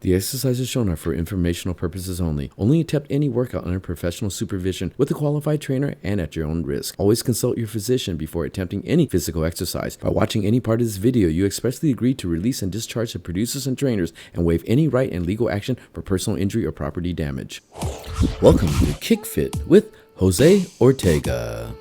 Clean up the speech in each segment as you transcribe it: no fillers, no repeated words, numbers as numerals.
The exercises shown are for informational purposes only. Only attempt any workout under professional supervision with a qualified trainer and at your own risk. Always consult your physician before attempting any physical exercise. By watching any part of this video, you expressly agree to release and discharge the producers and trainers and waive any right and legal action for personal injury or property damage. Welcome to KickFit with Jose Ortega.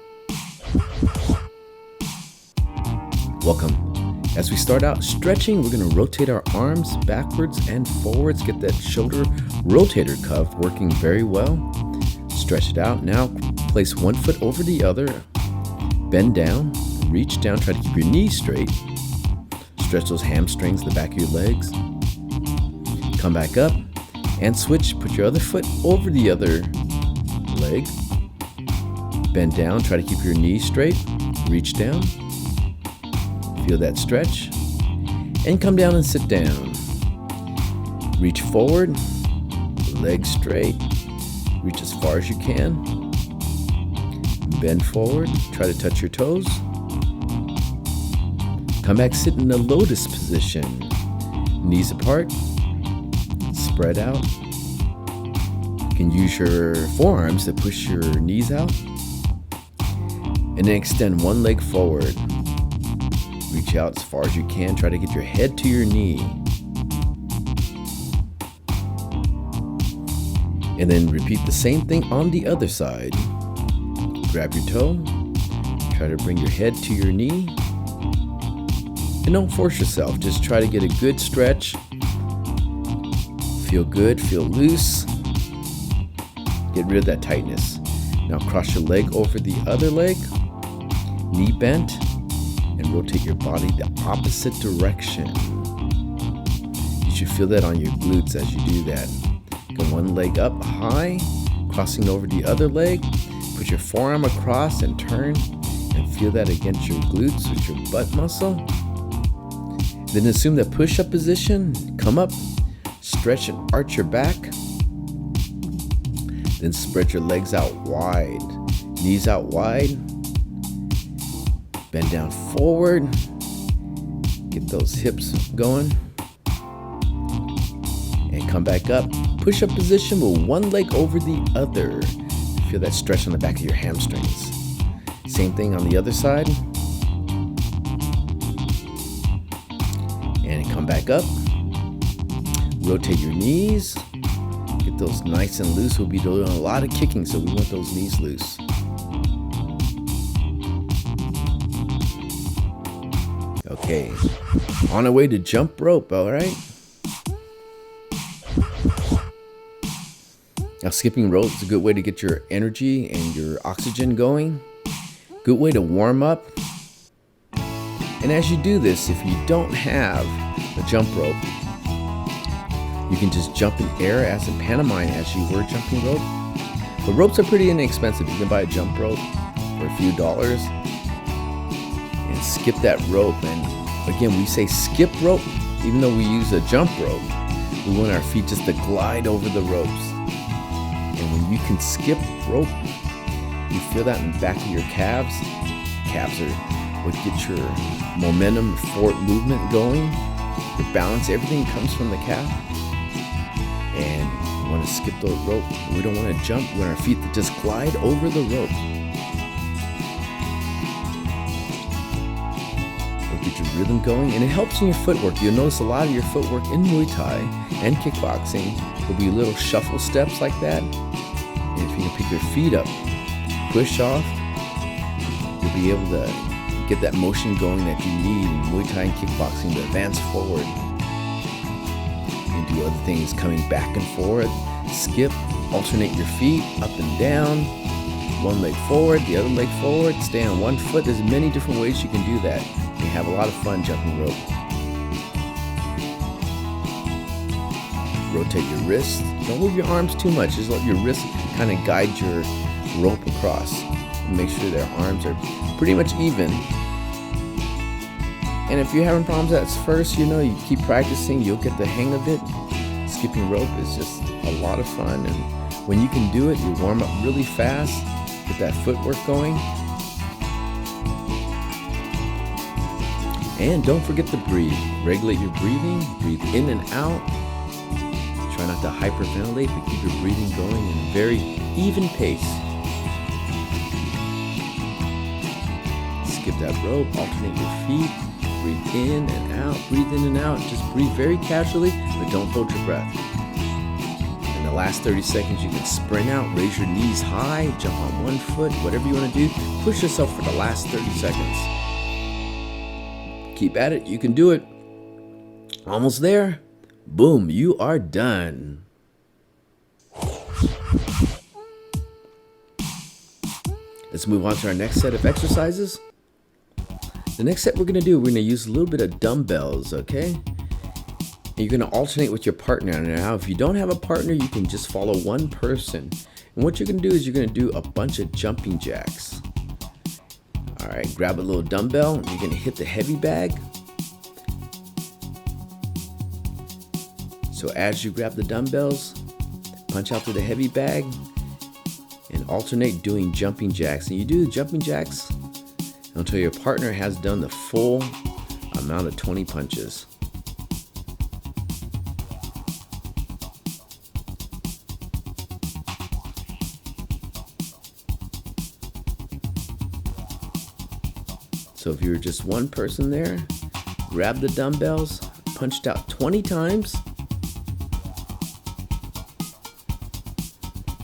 Welcome. As we start out stretching, we're going to rotate our arms backwards and forwards, get that shoulder rotator cuff working very well. Stretch it out. Now place one foot over the other, bend down, reach down, try to keep your knees straight. Stretch those hamstrings, the back of your legs. Come back up and switch. Put your other foot over the other leg. Bend down, try to keep your knees straight. Reach down. Feel that stretch. And come down and sit down. Reach forward, legs straight. Reach as far as you can. Bend forward, try to touch your toes. Come back, sit in the lotus position. Knees apart, spread out. You can use your forearms to push your knees out. And then extend one leg forward. Reach out as far as you can. Try to get your head to your knee. And then repeat the same thing on the other side. Grab your toe. Try to bring your head to your knee. And don't force yourself. Just try to get a good stretch. Feel good. Feel loose. Get rid of that tightness. Now cross your leg over the other leg. Knee bent. And rotate your body the opposite direction. You should feel that on your glutes as you do that. Go one leg up high, crossing over the other leg. Put your forearm across and turn and feel that against your glutes with your butt muscle. Then assume that push-up position. Come up, stretch and arch your back. Then spread your legs out wide, knees out wide. Bend down forward, get those hips going, and come back up. Push-up position with one leg over the other. Feel that stretch on the back of your hamstrings. Same thing on the other side. And come back up. Rotate your knees. Get those nice and loose. We'll be doing a lot of kicking, so we want those knees loose. Okay, on our way to jump rope, all right? Now skipping rope is a good way to get your energy and your oxygen going. Good way to warm up. And as you do this, if you don't have a jump rope, you can just jump in air as in pantomime as you were jumping rope. The ropes are pretty inexpensive. You can buy a jump rope for a few dollars. And skip that rope. And again, we say skip rope, even though we use a jump rope. We want our feet just to glide over the ropes. And when you can skip rope, you feel that in the back of your calves. Calves are what gets your momentum, forward movement going. Your balance, everything comes from the calf. And we want to skip those ropes. We don't want to jump. We want our feet to just glide over the rope. Get your rhythm going, and it helps in your footwork. You'll notice a lot of your footwork in Muay Thai and kickboxing will be little shuffle steps like that. And if you can pick your feet up, push off, you'll be able to get that motion going that you need in Muay Thai and kickboxing to advance forward and do other things, coming back and forward. Skip, alternate your feet up and down, one leg forward, the other leg forward, stay on one foot. There's many different ways you can do that. You have a lot of fun jumping rope. Rotate your wrists. Don't move your arms too much. Just let your wrists kind of guide your rope across. Make sure their arms are pretty much even. And if you're having problems at first, you keep practicing, you'll get the hang of it. Skipping rope is just a lot of fun. And when you can do it, you warm up really fast, get that footwork going. And don't forget to breathe. Regulate your breathing. Breathe in and out. Try not to hyperventilate, but keep your breathing going in a very even pace. Skip that rope, alternate your feet, breathe in and out, breathe in and out. Just breathe very casually, but don't hold your breath. In the last 30 seconds, you can sprint out, raise your knees high, jump on one foot, whatever you want to do. Push yourself for the last 30 seconds. Keep at it, you can do it. Almost there. Boom, you are done. Let's move on to our next set of exercises. The next set we're going to use a little bit of dumbbells, okay? And you're going to alternate with your partner. Now, if you don't have a partner, you can just follow one person. And what you're going to do is you're going to do a bunch of jumping jacks. All right, grab a little dumbbell. You're going to hit the heavy bag. So as you grab the dumbbells, punch out to the heavy bag and alternate doing jumping jacks. And you do the jumping jacks until your partner has done the full amount of 20 punches. So if you're just one person there, grab the dumbbells, punched out 20 times.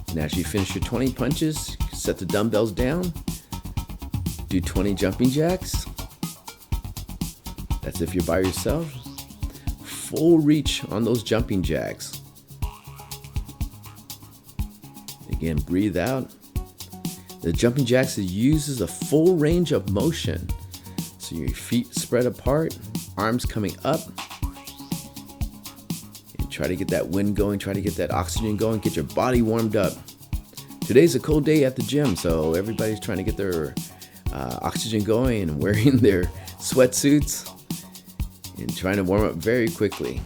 And as you finish your 20 punches, set the dumbbells down, do 20 jumping jacks. That's if you're by yourself. Full reach on those jumping jacks. Again, breathe out. The jumping jacks uses a full range of motion. So your feet spread apart, arms coming up. Try to get that wind going, try to get that oxygen going, get your body warmed up. Today's a cold day at the gym, so everybody's trying to get their oxygen going and wearing their sweatsuits and trying to warm up very quickly.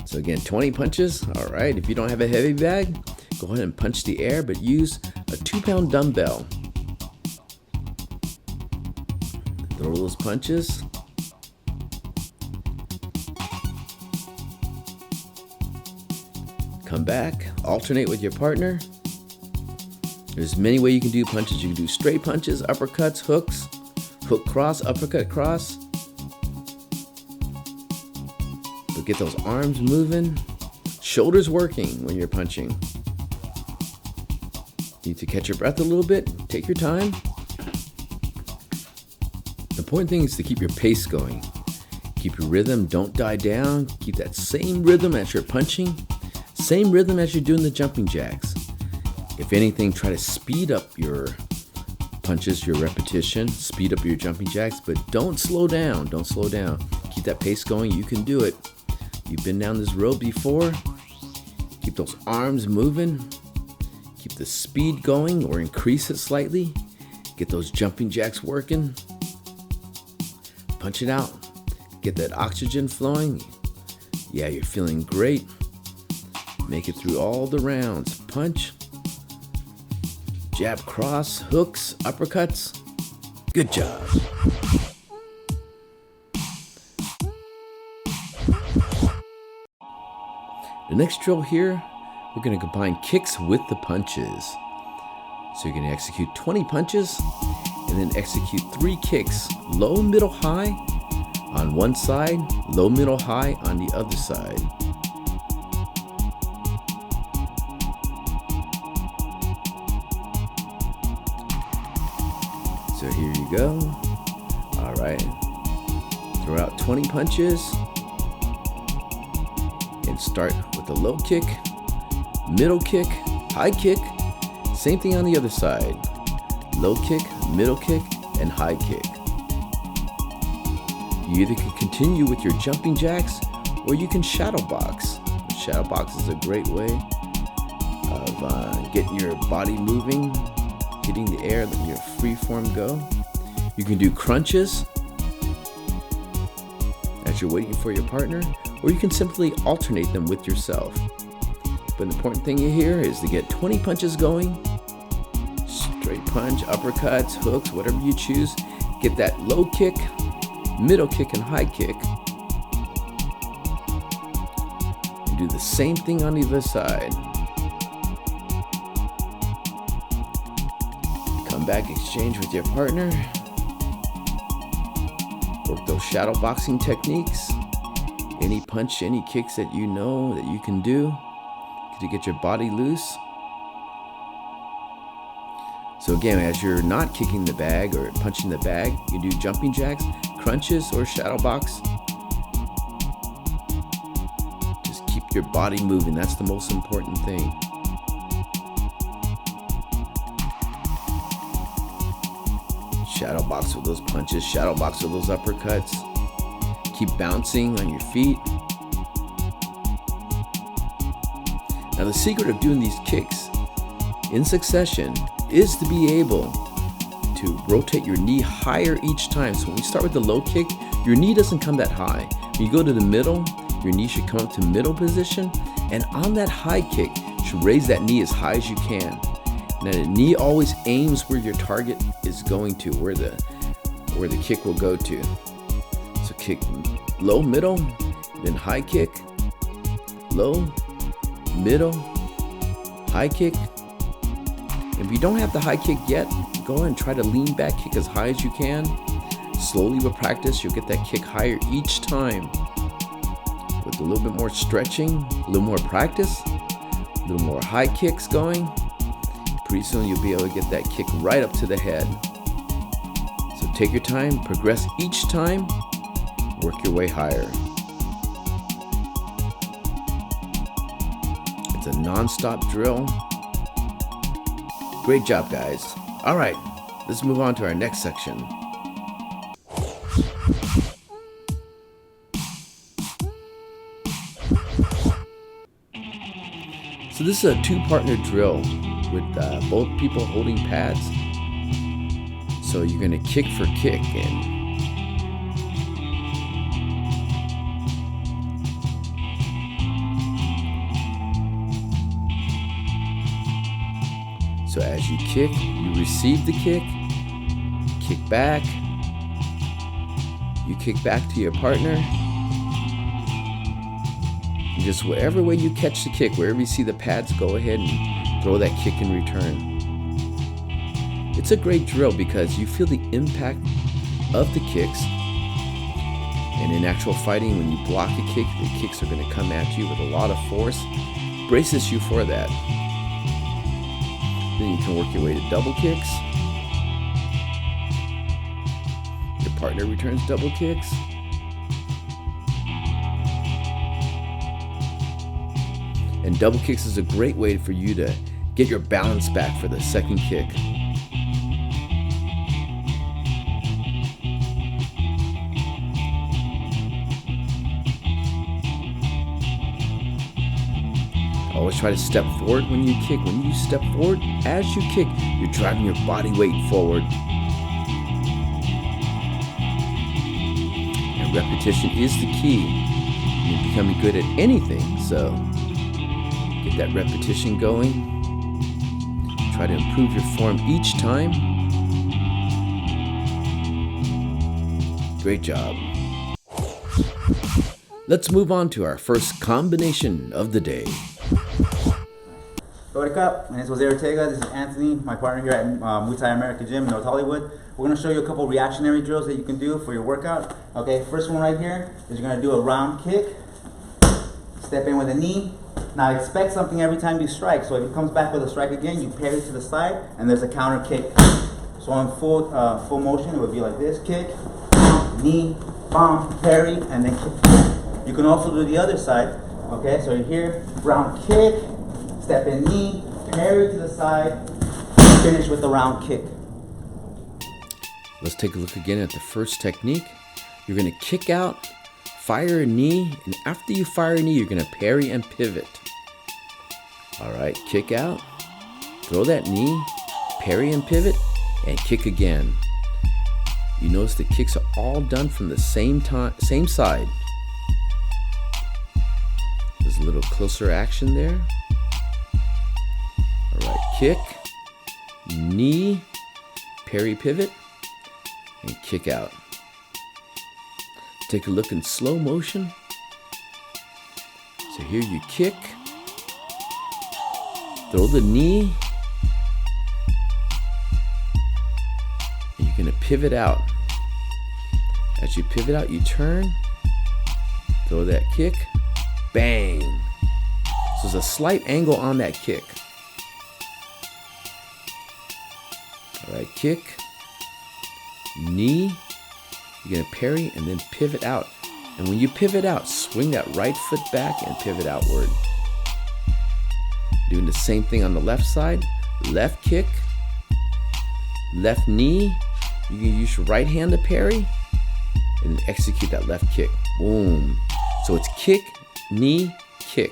So again, 20 punches. All right, if you don't have a heavy bag, go ahead and punch the air, but use a 2-pound dumbbell. Throw those punches. Come back, alternate with your partner. There's many ways you can do punches. You can do straight punches, uppercuts, hooks, hook cross, uppercut cross. But get those arms moving, shoulders working when you're punching. You need to catch your breath a little bit, take your time. The important thing is to keep your pace going. Keep your rhythm, don't die down. Keep that same rhythm as you're punching. Same rhythm as you're doing the jumping jacks. If anything, try to speed up your punches, your repetition, speed up your jumping jacks, but don't slow down. Don't slow down. Keep that pace going. You can do it. You've been down this road before. Keep those arms moving. Keep the speed going or increase it slightly. Get those jumping jacks working. Punch it out. Get that oxygen flowing. Yeah, you're feeling great. Make it through all the rounds. Punch, jab, cross, hooks, uppercuts. Good job. The next drill here, we're going to combine kicks with the punches. So you're going to execute 20 punches and then execute 3 kicks. Low, middle, high on one side, low, middle, high on the other side. So here you go. All right. Throw out 20 punches and start with the low kick, middle kick, high kick. Same thing on the other side. Low kick, middle kick, and high kick. You either can continue with your jumping jacks or you can shadow box. Shadow box is a great way of getting your body moving, hitting the air, letting your free form go. You can do crunches as you're waiting for your partner, or you can simply alternate them with yourself. But the important thing here is to get 20 punches going. Straight punch, uppercuts, hooks, whatever you choose. Get that low kick, middle kick, and high kick. do the same thing on the other side. Come back, exchange with your partner. Work those shadow boxing techniques. Any punch, any kicks that you know that you can do to get your body loose. So again, as you're not kicking the bag or punching the bag, you do jumping jacks, crunches, or shadow box. Just keep your body moving. That's the most important thing. Shadow box with those punches, shadow box with those uppercuts. Keep bouncing on your feet. Now the secret of doing these kicks in succession is to be able to rotate your knee higher each time. So when you start with the low kick, your knee doesn't come that high. When you go to the middle, your knee should come up to middle position. And on that high kick, you should raise that knee as high as you can. Now the knee always aims where your target is going to, where the kick will go to. So kick low, middle, then high kick, low, middle, high kick. If you don't have the high kick yet, go ahead and try to lean back, kick as high as you can. Slowly with practice, you'll get that kick higher each time. With a little bit more stretching, a little more practice, a little more high kicks going, pretty soon you'll be able to get that kick right up to the head. So take your time, progress each time, work your way higher. It's a non-stop drill. Great job, guys. All right, let's move on to our next section. So this is a two-partner drill with both people holding pads. So you're gonna kick for kick, and so as you kick, you receive the kick back, you kick back to your partner. And just whatever way you catch the kick, wherever you see the pads, go ahead and throw that kick in return. It's a great drill because you feel the impact of the kicks. And in actual fighting, when you block a kick, the kicks are going to come at you with a lot of force. Braces you for that. Then you can work your way to double kicks. Your partner returns double kicks. And double kicks is a great way for you to get your balance back for the second kick. Always try to step forward when you kick. When you step forward, as you kick, you're driving your body weight forward. And repetition is the key. You're becoming good at anything, so get that repetition going. Try to improve your form each time. Great job. Let's move on to our first combination of the day. What's up? My name is Jose Ortega. This is Anthony, my partner here at Muay Thai America Gym in North Hollywood. We're going to show you a couple reactionary drills that you can do for your workout. Okay, first one right here is you're going to do a round kick. Step in with a knee. Now expect something every time you strike. So if he comes back with a strike again, you parry to the side, and there's a counter kick. So in full motion, it would be like this: kick, knee, bomb, parry, and then kick. You can also do the other side. Okay, so you're here, round kick, step in knee, parry to the side, finish with the round kick. Let's take a look again at the first technique. You're going to kick out, fire a knee, and after you fire a knee, you're going to parry and pivot. All right, kick out, throw that knee, parry and pivot, and kick again. You notice the kicks are all done from the same side. There's a little closer action there. All right, kick, knee, parry, pivot, and kick out. Take a look in slow motion. So here you kick, throw the knee, and you're gonna pivot out. As you pivot out, you turn, throw that kick, bang. So there's a slight angle on that kick. All right, kick, knee, you're gonna parry and then pivot out. And when you pivot out, swing that right foot back and pivot outward. Doing the same thing on the left side. Left kick, left knee. You can use your right hand to parry and execute that left kick. Boom. So it's kick, knee, kick.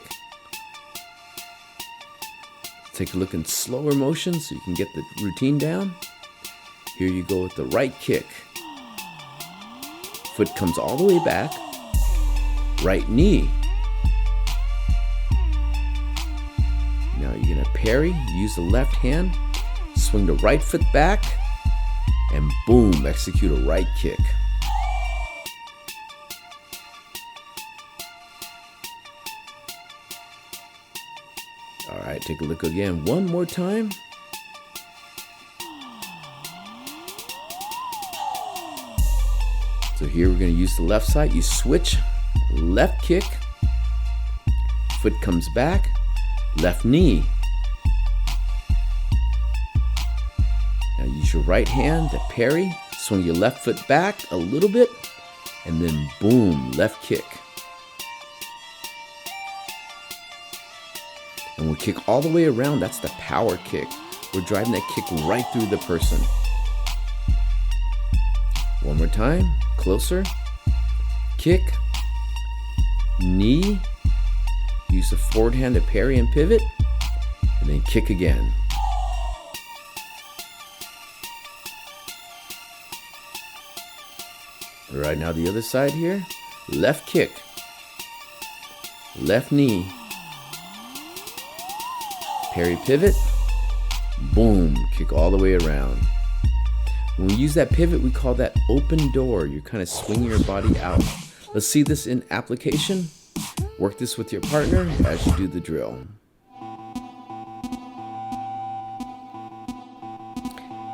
Take a look in slower motion so you can get the routine down. Here you go with the right kick. Foot comes all the way back. Right knee. Now you're gonna parry, use the left hand, swing the right foot back, and boom, execute a right kick. All right, take a look again one more time. So here we're gonna use the left side. You switch, left kick, foot comes back, left knee. Now use your right hand to parry, swing your left foot back a little bit, and then boom, left kick. And we'll kick all the way around. That's the power kick. We're driving that kick right through the person. One more time, closer. Kick, knee, use the forward hand to parry and pivot, and then kick again. All right, now the other side here. Left kick, left knee, parry pivot, boom, kick all the way around. When we use that pivot, we call that open door. You're kind of swinging your body out. Let's see this in application. Work this with your partner as you do the drill.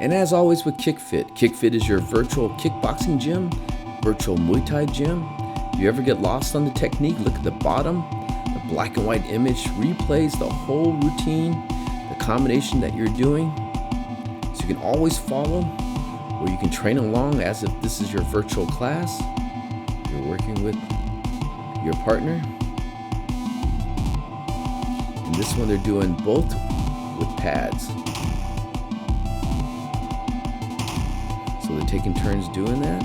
And as always with KickFit, KickFit is your virtual kickboxing gym, virtual Muay Thai gym. If you ever get lost on the technique, look at the bottom. The black and white image replays the whole routine, the combination that you're doing. So you can always follow, or you can train along as if this is your virtual class. You're working with your partner. And this one they're doing both with pads. So they're taking turns doing that.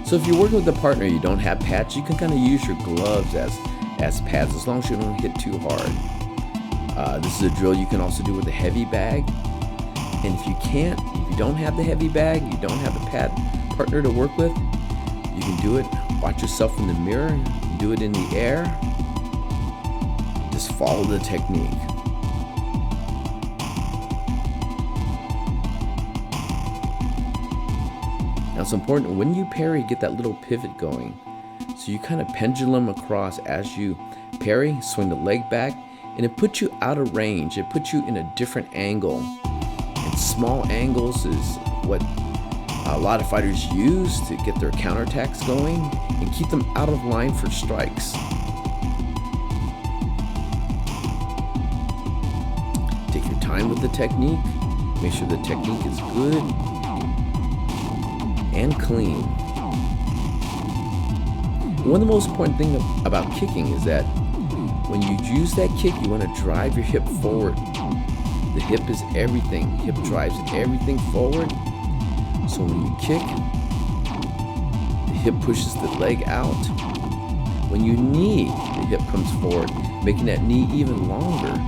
So if you're working with a partner, you don't have pads, you can kind of use your gloves as pads as long as you don't hit too hard. This is a drill you can also do with a heavy bag. And if you don't have the heavy bag, you don't have a pad partner to work with, you can do it. Watch yourself in the mirror, do it in the air. Just follow the technique. Now it's important when you parry, get that little pivot going. So you kind of pendulum across as you parry, swing the leg back, and it puts you out of range. It puts you in a different angle. And small angles is what a lot of fighters use to get their counterattacks going and keep them out of line for strikes. Take your time with the technique. Make sure the technique is good and clean. One of the most important things about kicking is that when you use that kick, you want to drive your hip forward. The hip is everything. Hip drives everything forward. So when you kick, the hip pushes the leg out. When you knee, the hip comes forward, making that knee even longer.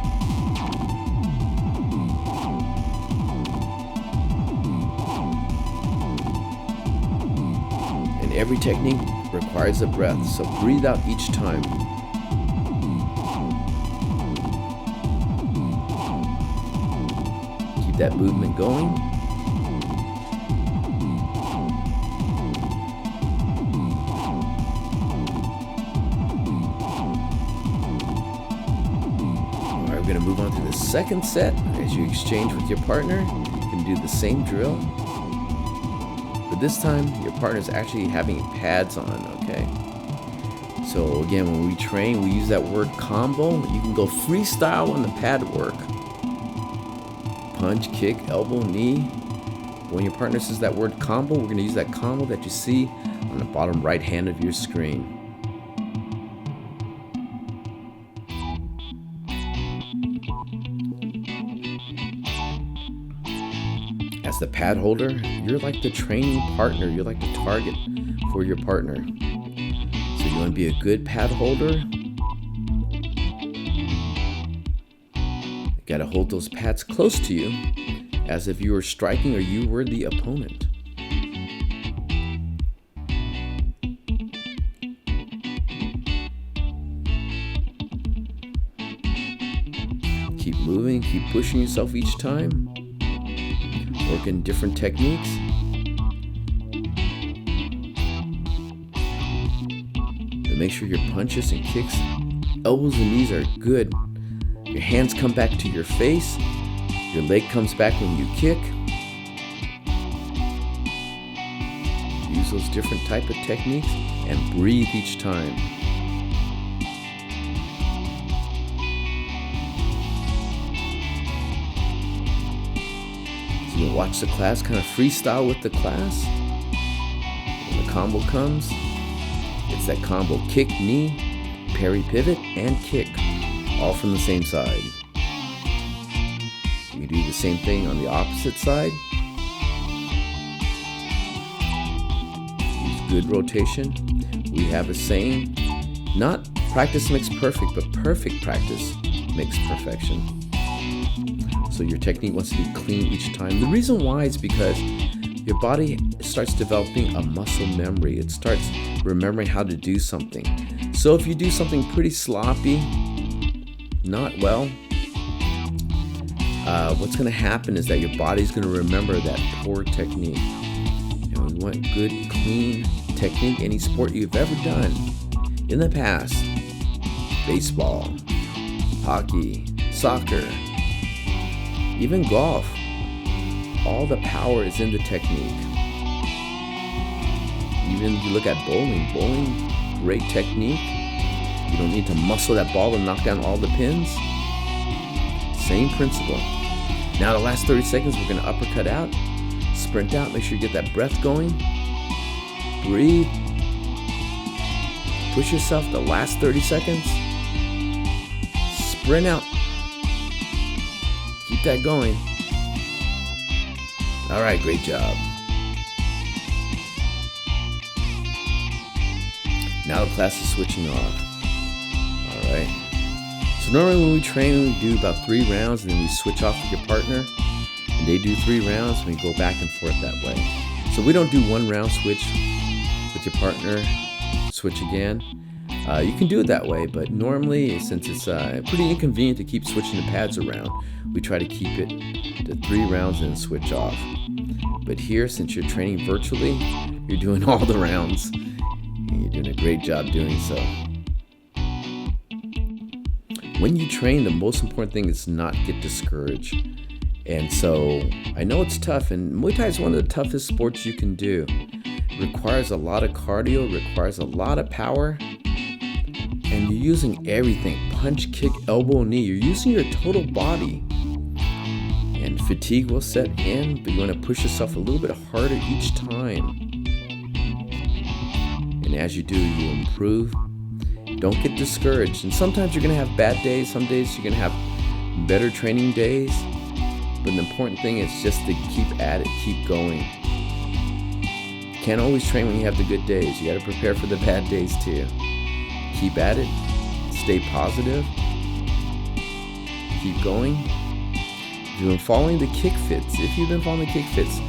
And every technique requires a breath, so breathe out each time. Keep that movement going. move on to the second set. As you exchange with your partner, you can do the same drill. But this time, your partner's actually having pads on, okay? So again, when we train, we use that word combo. You can go freestyle on the pad work. Punch, kick, elbow, knee. When your partner says that word combo, we're going to use that combo that you see on the bottom right hand of your screen. As the pad holder, you're like the training partner. You're like the target for your partner. So you want to be a good pad holder. You got to hold those pads close to you as if you were striking or you were the opponent. Keep moving, keep pushing yourself each time. Working different techniques. But make sure your punches and kicks, elbows and knees are good. Your hands come back to your face. Your leg comes back when you kick. Use those different type of techniques and breathe each time. So you watch the class, kind of freestyle with the class. When the combo comes, it's that combo: kick, knee, parry, pivot, and kick, all from the same side. You do the same thing on the opposite side. Use good rotation. We have a saying, not practice makes perfect, but perfect practice makes perfection. So your technique wants to be clean each time. The reason why is because your body starts developing a muscle memory. It starts remembering how to do something. So if you do something pretty sloppy, not well, what's going to happen is that your body's going to remember that poor technique. We want good, clean technique. Any sport you've ever done in the past: baseball, hockey, soccer, even golf. All the power is in the technique. Even if you look at bowling, great technique. You don't need to muscle that ball to knock down all the pins. Same principle. Now the last 30 seconds, we're going to uppercut out, sprint out, make sure you get that breath going. Breathe. Push yourself the last 30 seconds. Sprint out. Keep that going. All right, great job. Now the class is switching off. All right. So normally when we train, we do about 3 rounds and then we switch off with your partner. And they do 3 rounds and we go back and forth that way. So we don't do 1 round switch with your partner, switch again. You can do it that way, but normally, since it's pretty inconvenient to keep switching the pads around, we try to keep it to 3 rounds and switch off. But here, since you're training virtually, you're doing all the rounds. And you're doing a great job doing so. When you train, the most important thing is not get discouraged. And so I know it's tough, and Muay Thai is one of the toughest sports you can do. It requires a lot of cardio, requires a lot of power, and you're using everything: punch, kick, elbow, knee. You're using your total body. And fatigue will set in, but you want to push yourself a little bit harder each time. And as you do, you improve. Don't get discouraged. And sometimes you're going to have bad days. Some days you're going to have better training days. But the important thing is just to keep at it, keep going. You can't always train when you have the good days. You got to prepare for the bad days too. Keep at it. Stay positive. Keep going. You've been following the KickFits. If you've been following the KickFits,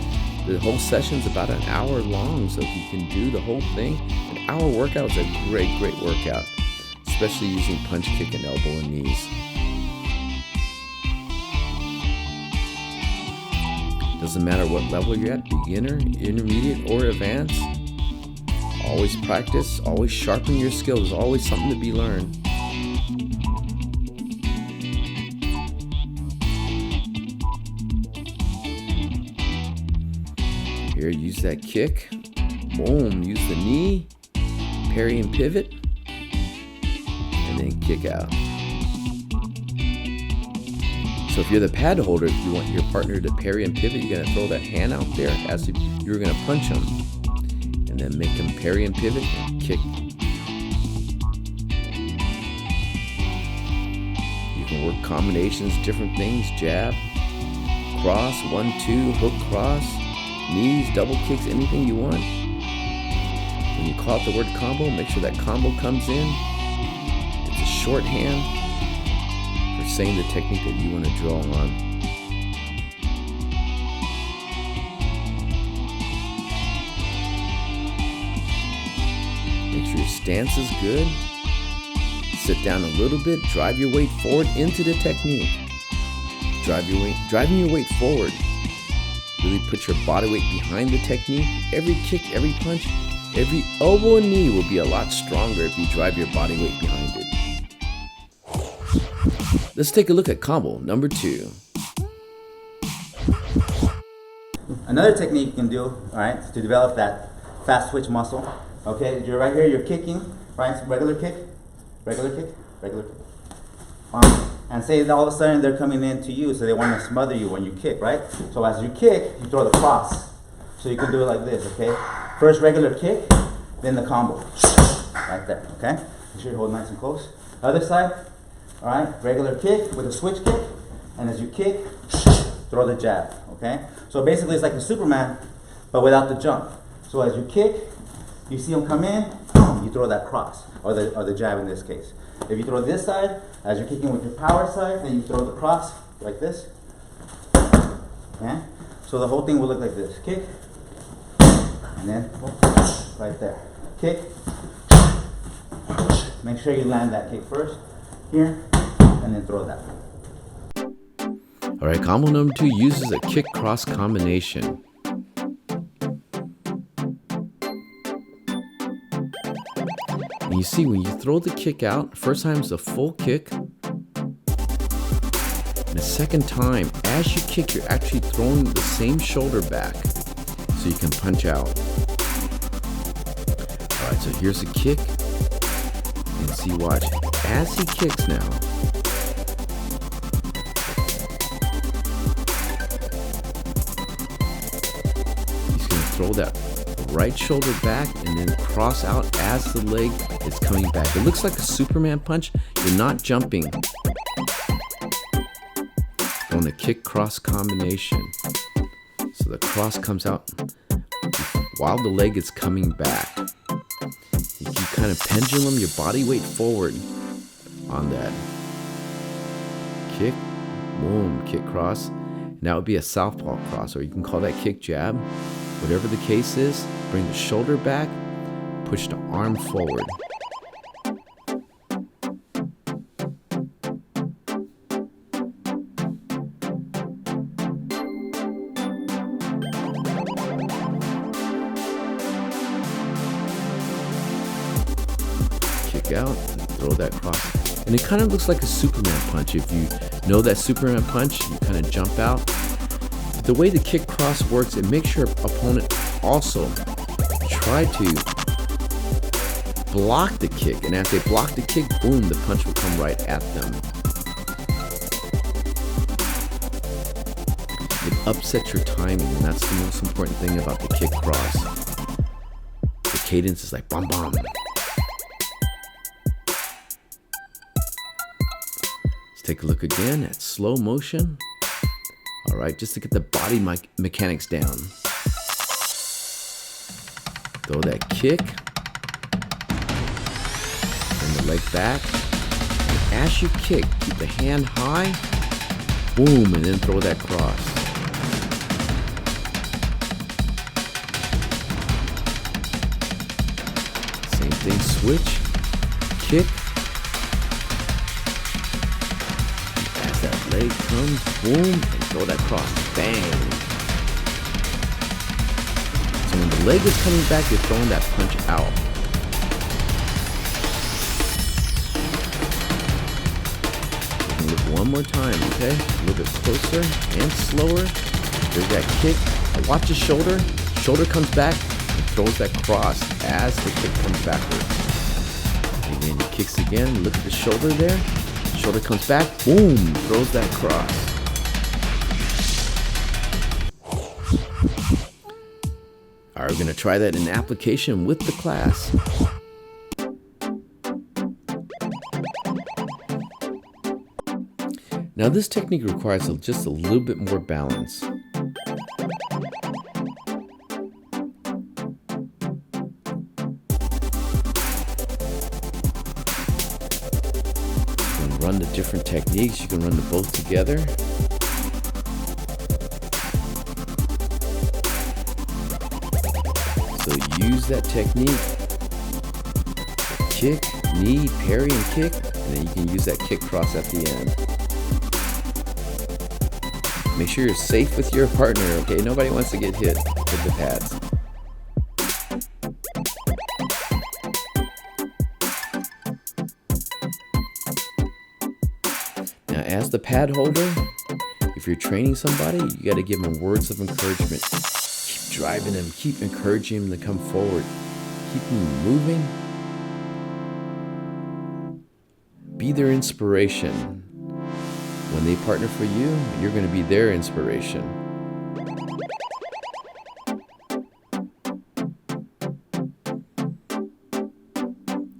the whole session's about an hour long. So if you can do the whole thing, an hour workout is a great workout, especially using punch, kick, and elbow and knees. Doesn't matter what level you're at, beginner, intermediate, or advanced. Always practice, always sharpen your skills. There's always something to be learned. Here, use that kick. Boom, use the knee, parry and pivot, and then kick out. So if you're the pad holder, if you want your partner to parry and pivot, you're gonna throw that hand out there as if you're gonna punch them, and then make them parry and pivot and kick. You can work combinations, different things, jab, cross, 1-2, hook cross, knees, double kicks, anything you want. When you call out the word combo, make sure that combo comes in. It's a shorthand for saying the technique that you want to draw on. Make sure your stance is good. Sit down a little bit, drive your weight forward into the technique. Driving your weight forward. Really put your body weight behind the technique. Every kick, every punch, every elbow and knee will be a lot stronger if you drive your body weight behind it. Let's take a look at combo number 2. Another technique you can do, all right, to develop that fast twitch muscle. Okay, you're right here, you're kicking, right? Regular kick, regular kick, regular kick. And say that all of a sudden they're coming in to you, so they want to smother you when you kick, right? So as you kick, you throw the cross. So you can do it like this, okay? First regular kick, then the combo. Right there, okay? Make sure you hold nice and close. Other side, all right? Regular kick with a switch kick, and as you kick, throw the jab, okay? So basically it's like a Superman, but without the jump. So as you kick, you see them come in, you throw that cross, or the jab in this case. If you throw this side, as you're kicking with your power side, then you throw the cross like this. Okay? So the whole thing will look like this. Kick, and then right there. Kick. Make sure you land that kick first. Here, and then throw that. Alright, combo number 2 uses a kick cross combination. And you see, when you throw the kick out, first time is a full kick. And the second time, as you kick, you're actually throwing the same shoulder back so you can punch out. Alright, so here's a kick. And see, watch. As he kicks now, he's going to throw that right shoulder back and then cross out as the leg is coming back. It looks like a Superman punch. You're not jumping. On a kick cross combination. So the cross comes out while the leg is coming back. You can kind of pendulum your body weight forward on that. Kick, boom, kick cross. And that would be a southpaw cross, or you can call that kick jab. Whatever the case is, bring the shoulder back, push the arm forward. Kick out, and throw that cross. And it kind of looks like a Superman punch. If you know that Superman punch, you kind of jump out. The way the kick cross works, it makes your opponent also try to block the kick. And as they block the kick, boom, the punch will come right at them. It upsets your timing, and that's the most important thing about the kick cross. The cadence is like bam bam. Let's take a look again at slow motion. Alright, just to get the body mechanics down. Throw that kick. Bring the leg back. And as you kick, keep the hand high. Boom, and then throw that cross. Same thing, switch. Kick. As that leg comes, boom, and throw that cross. Bang. So when the leg is coming back, you're throwing that punch out. Look one more time, okay? A little bit closer and slower. There's that kick. Watch the shoulder. shoulder comes back, he throws that cross as the kick comes backwards. And then he kicks again. Look at the shoulder there. Shoulder comes back, boom, throws that cross. All right, we're gonna try that in application with the class. Now this technique requires just a little bit more balance. Run the different techniques. You can run them both together. So use that technique. Kick, knee, parry, and kick. And then you can use that kick cross at the end. Make sure you're safe with your partner, okay? Nobody wants to get hit with the pads. As the pad holder, if you're training somebody, you got to give them words of encouragement. Keep driving them, keep encouraging them to come forward. Keep them moving. Be their inspiration. When they partner for you, you're going to be their inspiration.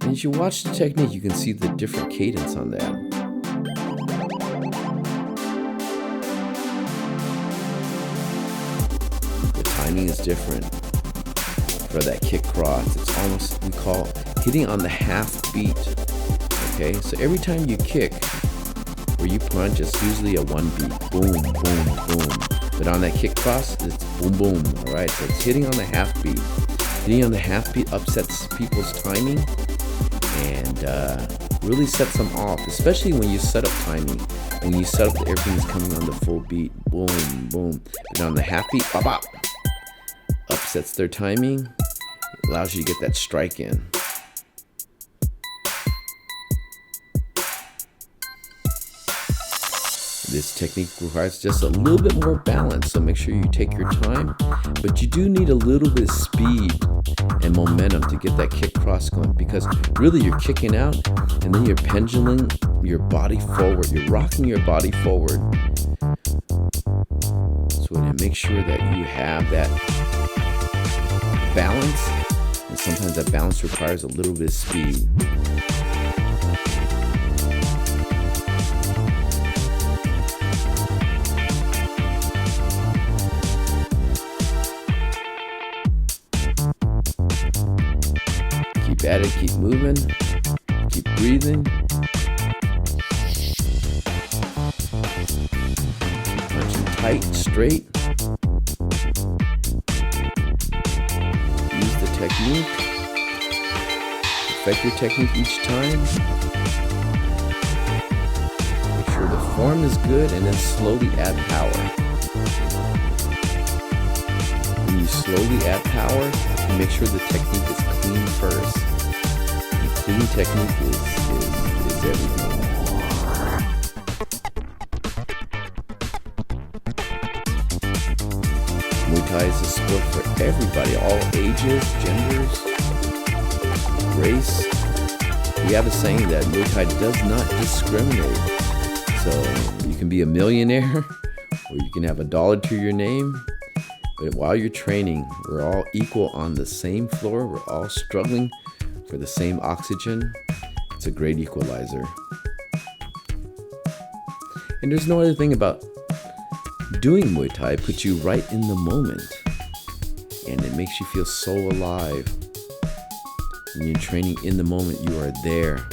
And as you watch the technique, you can see the different cadence on that. Timing is different for that kick cross. It's almost, we call hitting on the half beat. Okay, so every time you kick or you punch, it's usually a one beat. Boom, boom, boom. But on that kick cross, it's boom, boom. All right, so it's hitting on the half beat. Hitting on the half beat upsets people's timing and really sets them off, especially when you set up timing. When you set up that everything's coming on the full beat. Boom, boom. But on the half beat, bop, bop. Upsets their timing, it allows you to get that strike in. This technique requires just a little bit more balance, so make sure you take your time, but you do need a little bit of speed and momentum to get that kick cross going, because really you're kicking out and then you're pendulum your body forward, you're rocking your body forward. So to make sure that you have that balance, and sometimes that balance requires a little bit of speed. Keep at it, keep moving, keep breathing. Punching tight, straight. Use the technique. Perfect your technique each time. Make sure the form is good and then slowly add power. When you slowly add power, you make sure the technique is clean first. And clean technique is everything. Muay Thai is a sport for everybody, all ages, genders, race. We have a saying that Muay Thai does not discriminate. So you can be a millionaire or you can have $1 to your name. But while you're training, we're all equal on the same floor. We're all struggling for the same oxygen. It's a great equalizer. And there's no other thing about doing Muay Thai. It puts you right in the moment. And it makes you feel so alive. When you're training in the moment, you are there.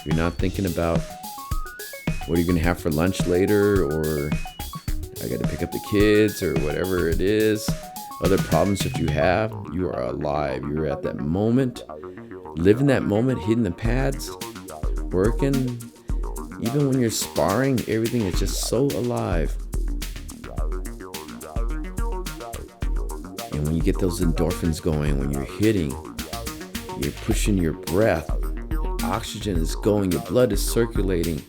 You're not thinking about what you're going to have for lunch later, or I got to pick up the kids, or whatever it is. Other problems that you have, you are alive. You're at that moment, living that moment, hitting the pads, working. Even when you're sparring, everything is just so alive. And when you get those endorphins going, when you're hitting, you're pushing your breath, oxygen is going, your blood is circulating.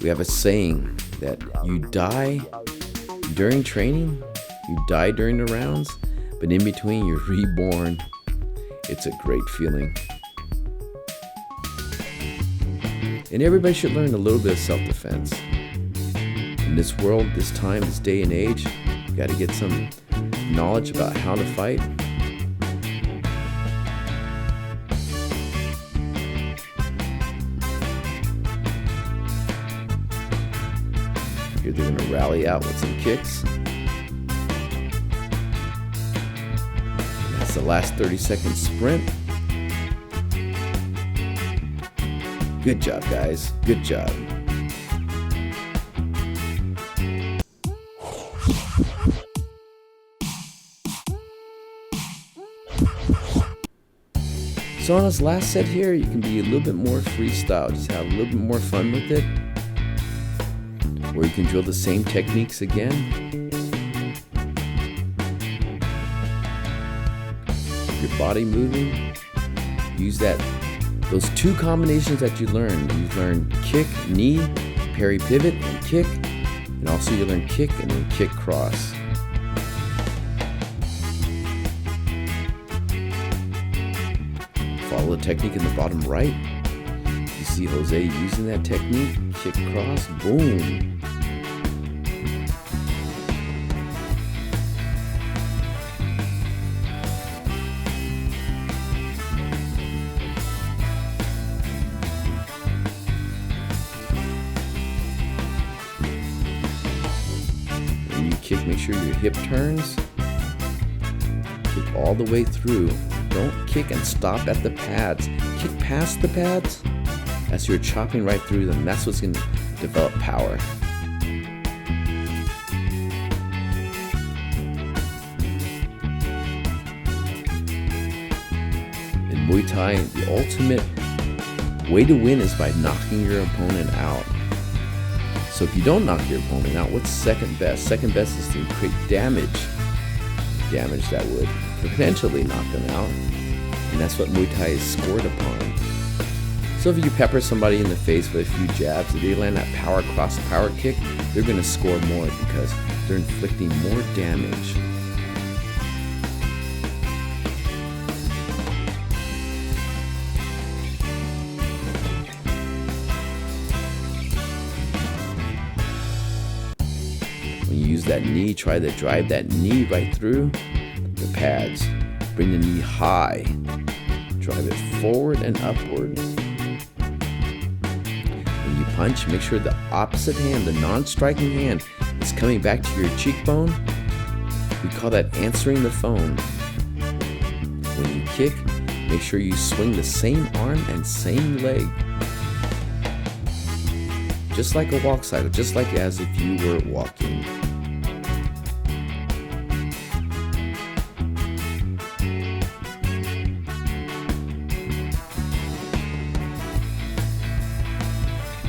We have a saying that you die during training, you die during the rounds, but but in between, you're reborn. It's a great feeling. And everybody should learn a little bit of self-defense. In this world, this time, this day and age, you got to get some knowledge about how to fight. Here they're going to rally out with some kicks. And that's the last 30-second sprint. Good job, guys. Good job. So on this last set here, you can be a little bit more freestyle. Just have a little bit more fun with it. Or you can drill the same techniques again. Keep your body moving. Use those two combinations that you learned. You learn kick, knee, parry, pivot, and kick. And also you learn kick and then kick cross. Follow the technique in the bottom right. You see Jose using that technique. Kick cross, boom. When you kick, make sure your hip turns. Kick all the way through. Don't kick and stop at the pads. Kick past the pads as you're chopping right through them. That's what's going to develop power. In Muay Thai, the ultimate way to win is by knocking your opponent out. So if you don't knock your opponent out, what's second best? Second best is to create damage that would potentially knock them out, and that's what Muay Thai is scored upon. So if you pepper somebody in the face with a few jabs, if they land that power cross power kick, they're going to score more because they're inflicting more damage. When you use that knee, try to drive that knee right through the pads. Bring the knee high. Drive it forward and upward. When you punch, make sure the opposite hand, the non-striking hand, is coming back to your cheekbone. We call that answering the phone. When you kick, make sure you swing the same arm and same leg. Just like a walk cycle, just like as if you were walking.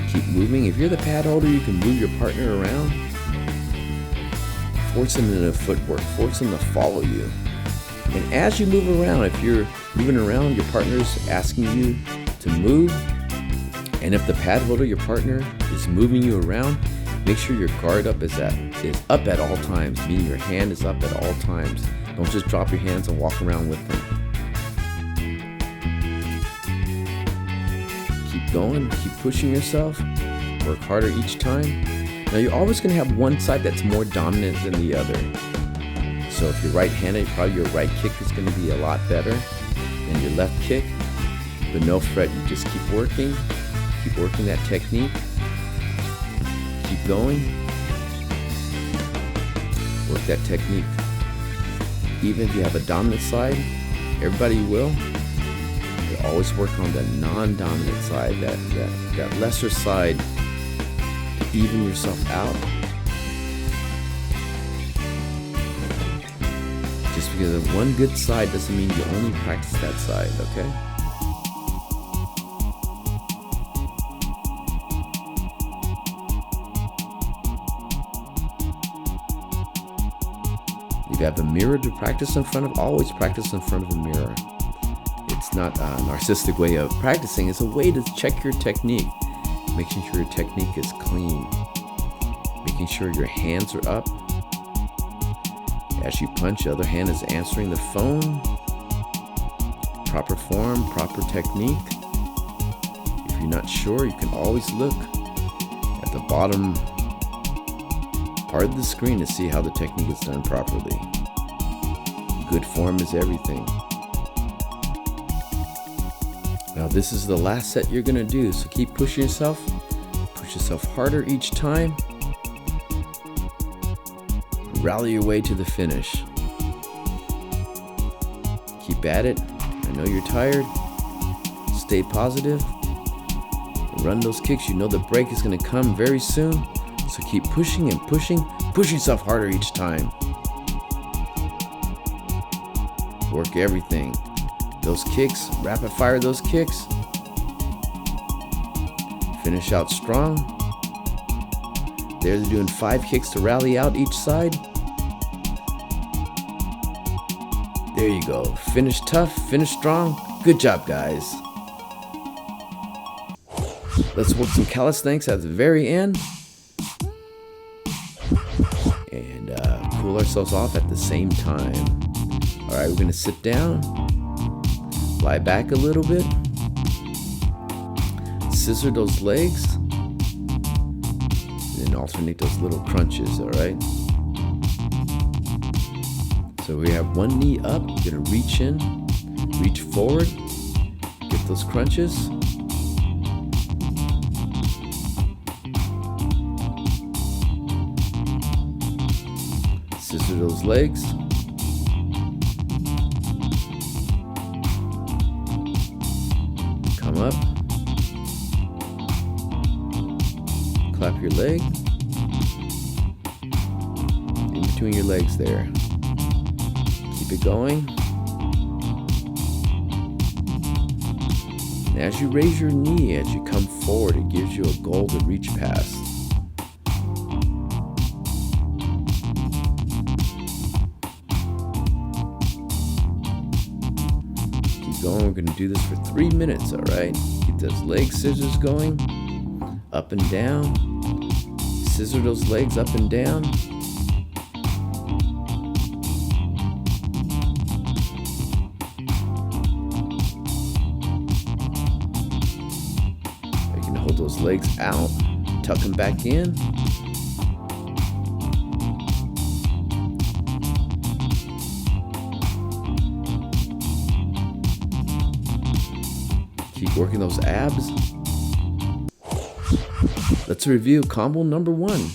Keep moving. If you're the pad holder, you can move your partner around. Force them into footwork. Force them to follow you. And as you move around, if you're moving around, your partner's asking you to move. And if the pad holder, your partner, is moving you around, make sure your guard up is up at all times, meaning your hand is up at all times. Don't just drop your hands and walk around with them. Keep going, keep pushing yourself, work harder each time. Now you're always going to have one side that's more dominant than the other. So if you're right-handed, probably your right kick is going to be a lot better than your left kick. But no fret, you just keep working that technique. Keep going. Work that technique. Even if you have a dominant side, everybody will. You always work on the non-dominant side, that lesser side, to even yourself out. Just because of one good side doesn't mean you only practice that side, okay? If you have a mirror to practice in front of, always practice in front of a mirror. It's not a narcissistic way of practicing, it's a way to check your technique. Making sure your technique is clean. Making sure your hands are up. As you punch, the other hand is answering the phone. Proper form, proper technique. If you're not sure, you can always look at the bottom part of the screen to see how the technique is done properly. Good form is everything. Now this is the last set you're gonna do, so keep pushing yourself. Push yourself harder each time. Rally your way to the finish. Keep at it. I know you're tired. Stay positive. Run those kicks. You know the break is gonna come very soon, so keep pushing and pushing. Push yourself harder each time. Work everything. Those kicks, rapid fire those kicks. Finish out strong. They're doing 5 kicks to rally out each side. There you go. Finish tough, finish strong. Good job, guys. Let's work some calisthenics at the very end. And cool ourselves off at the same time. All right, we're gonna sit down. Lie back a little bit. Scissor those legs. And then alternate those little crunches, all right? So we have one knee up. You're gonna reach in, reach forward, get those crunches. Scissor those legs. Come up. Clap your leg. In between your legs there. Keep it going. And as you raise your knee, as you come forward, it gives you a goal to reach past. Keep going. We're going to do this for 3 minutes, all right? Keep those leg scissors going. Up and down. Scissor those legs up and down. You can hold those legs out, tuck them back in. Keep working those abs. Let's review combo number 1.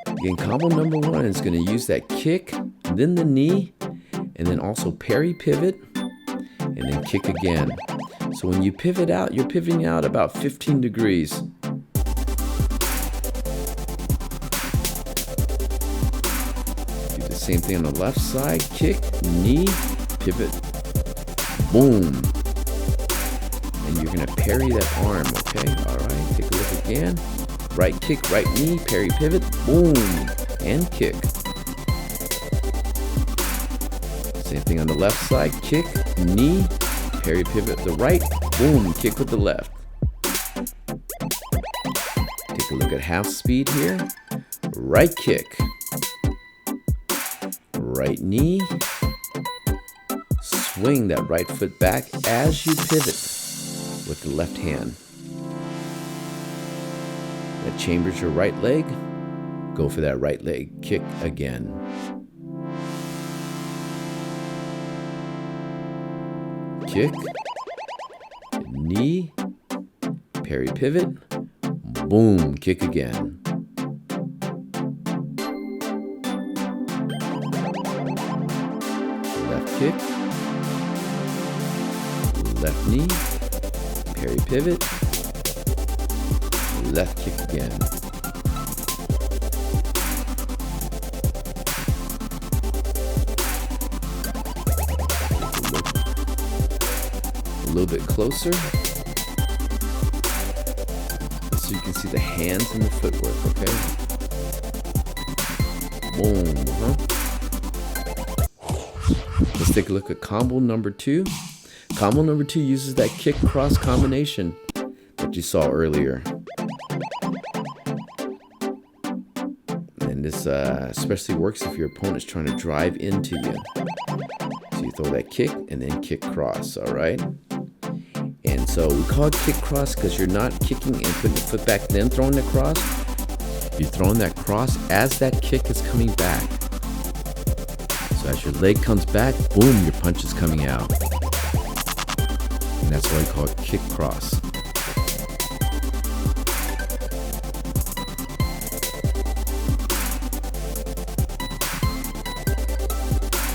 Again, combo number 1 is going to use that kick, then the knee, and then also parry pivot, and then kick again. So when you pivot out, you're pivoting out about 15 degrees. Do the same thing on the left side, kick, knee, pivot, boom. And you're gonna parry that arm, okay? All right, take a look again. Right kick, right knee, parry pivot, boom, and kick. Same thing on the left side, kick, knee, parry pivot the right, boom, kick with the left. Take a look at half speed here. Right kick, right knee, swing that right foot back as you pivot with the left hand. That chambers your right leg. Go for that right leg kick again. Kick, knee, parry pivot, boom, kick again. Left kick, left knee, parry pivot, left kick again. A little bit closer so you can see the hands and the footwork, okay? Boom, Let's take a look at combo number 2. Combo number 2 uses that kick cross combination that you saw earlier. This especially works if your opponent's trying to drive into you. So you throw that kick and then kick cross, all right? And so we call it kick cross because you're not kicking and putting the foot back, then throwing the cross. You're throwing that cross as that kick is coming back. So as your leg comes back, boom, your punch is coming out. And that's why we call it kick cross.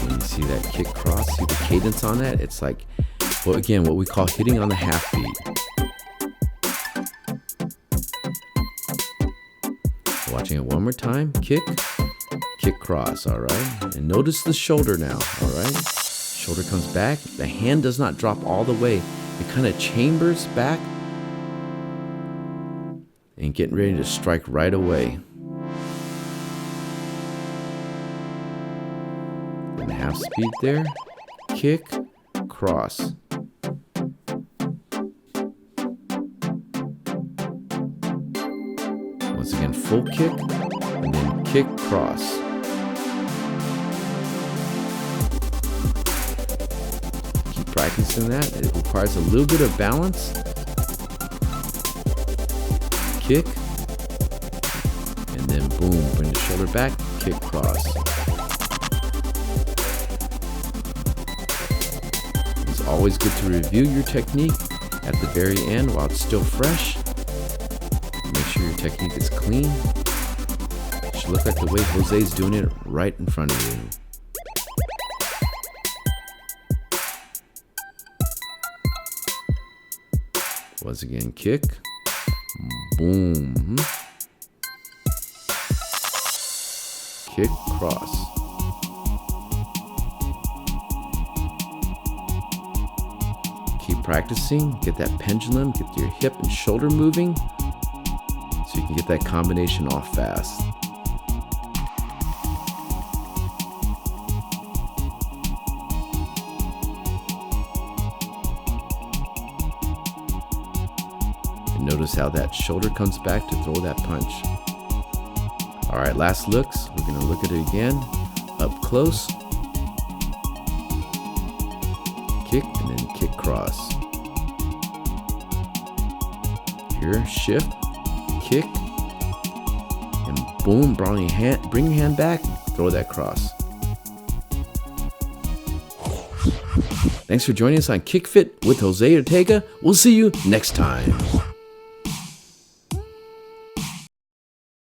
When you see that kick cross, see the cadence on that? It's like, well, again, what we call hitting on the half beat. Watching it one more time, kick, kick cross, all right? And notice the shoulder now, all right? Shoulder comes back, the hand does not drop all the way. It kind of chambers back and getting ready to strike right away. And half speed there, kick, cross. Once again, full kick, and then kick, cross. Keep practicing that. It requires a little bit of balance. Kick, and then boom, bring the shoulder back, kick, cross. It's always good to review your technique at the very end while it's still fresh. Make sure your technique is clean. It should look like the way Jose's doing it right in front of you. Once again, kick, boom, kick, cross. Keep practicing, get that pendulum, get your hip and shoulder moving so you can get that combination off fast. And notice how that shoulder comes back to throw that punch. All right, last looks. We're gonna look at it again, up close. Kick and then kick cross. Here, shift, kick, and boom, bring your hand back, throw that cross. Thanks for joining us on KickFit with Jose Ortega. We'll see you next time.